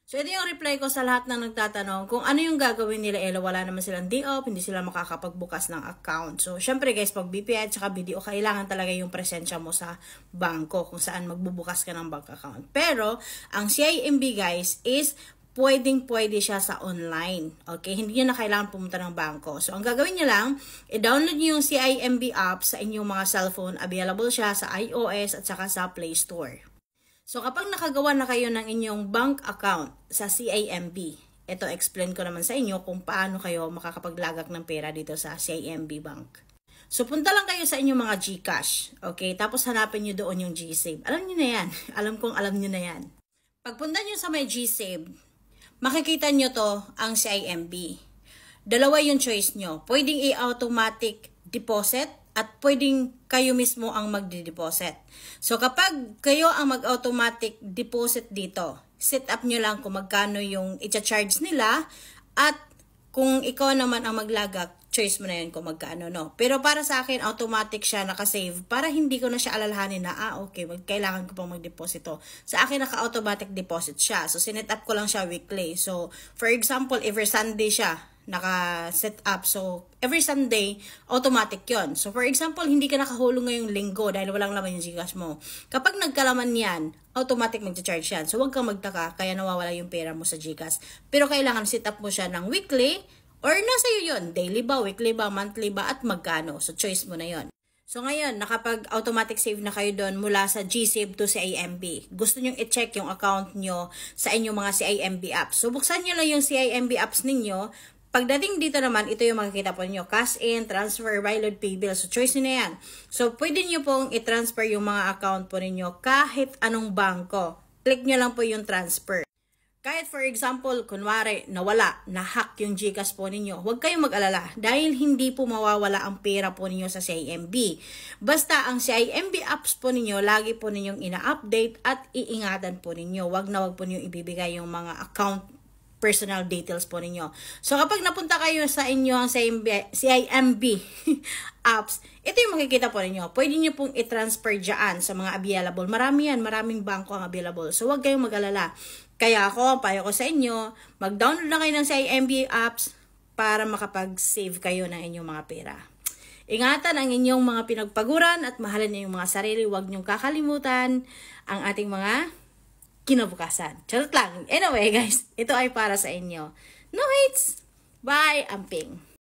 So, ito yung reply ko sa lahat ng nagtatanong kung ano yung gagawin nila. Wala naman silang day-off, hindi sila makakapagbukas ng account. So, syempre guys, pag BPI at saka BDO, kailangan talaga yung presensya mo sa bangko kung saan magbubukas ka ng bank account. Pero, ang CIMB guys is pwedeng-pwede siya sa online. Okay? Hindi nyo na kailangan pumunta ng bangko. So, ang gagawin nyo lang, i-download nyo yung CIMB app sa inyong mga cellphone. Available siya sa iOS at saka sa Play Store. So, kapag nakagawa na kayo ng inyong bank account sa CIMB, ito explain ko naman sa inyo kung paano kayo makakapaglagak ng pera dito sa CIMB Bank. So, punta lang kayo sa inyong mga GCash. Okay? Tapos hanapin nyo doon yung GSave. Alam nyo na yan. Alam kong alam nyo na yan. Pagpunta nyo sa may GSave, makikita nyo to ang CIMB. Dalawa yung choice nyo. Pwedeng i-automatic deposit at pwedeng kayo mismo ang magde-deposit. So, kapag kayo ang mag-automatic deposit dito, set up nyo lang kung magkano yung i-charge nila at kung ikaw naman ang maglagak, choice mo na yun kung magkano, no? Pero para sa akin, automatic siya nakasave para hindi ko na siya alalahanin na, okay, kailangan ko pang mag-deposito. Sa akin, naka-automatic deposit siya. So, sinet up ko lang siya weekly. So, for example, every Sunday siya naka-set up. So, every Sunday, automatic yon. So, for example, hindi ka nakahulong ngayong linggo dahil walang laman yung GCash mo. Kapag nagkalaman yan, automatic mag-charge yan. So, huwag kang magtaka, kaya nawawala yung pera mo sa GCash. Pero kailangan set up mo siya ng weekly or nasa iyo yun. Daily ba, weekly ba, monthly ba, at magkano. So, choice mo na yon. So, ngayon, nakapag-automatic save na kayo doon mula sa GSave to CIMB. Gusto nyo i-check yung account nyo sa inyong mga CIMB apps. So, buksan nyo lang yung CIMB apps ninyo. Pagdating dito naman, ito yung makikita po niyo, cash in, transfer, buy load, pay bill. So, choice niyo na yan. So, pwede niyo pong i-transfer yung mga account po ninyo kahit anong bangko. Click niyo lang po yung transfer. Kahit for example, kunwari, nawala, na-hack yung GCash po ninyo, huwag kayong mag-alala dahil hindi po mawawala ang pera po ninyo sa CIMB. Basta ang CIMB apps po ninyo, lagi po ninyong ina-update at iingatan po ninyo. Huwag na huwag po ninyong ibibigay yung mga account personal details po ninyo. So, kapag napunta kayo sa inyong CIMB apps, ito yung makikita po ninyo. Pwede nyo pong i-transfer dyan sa mga available. Marami yan, maraming bangko ang available. So, huwag kayong mag-alala. Kaya ako, payo ko sa inyo, mag-download na kayo ng CIMB apps para makapag-save kayo ng inyong mga pera. Ingatan ang inyong mga pinagpaguran at mahalin niyo yung mga sarili. Huwag niyong kakalimutan ang ating mga kinabukasan. Charot lang. Anyway, guys, ito ay para sa inyo. No hates. Bye, Amping.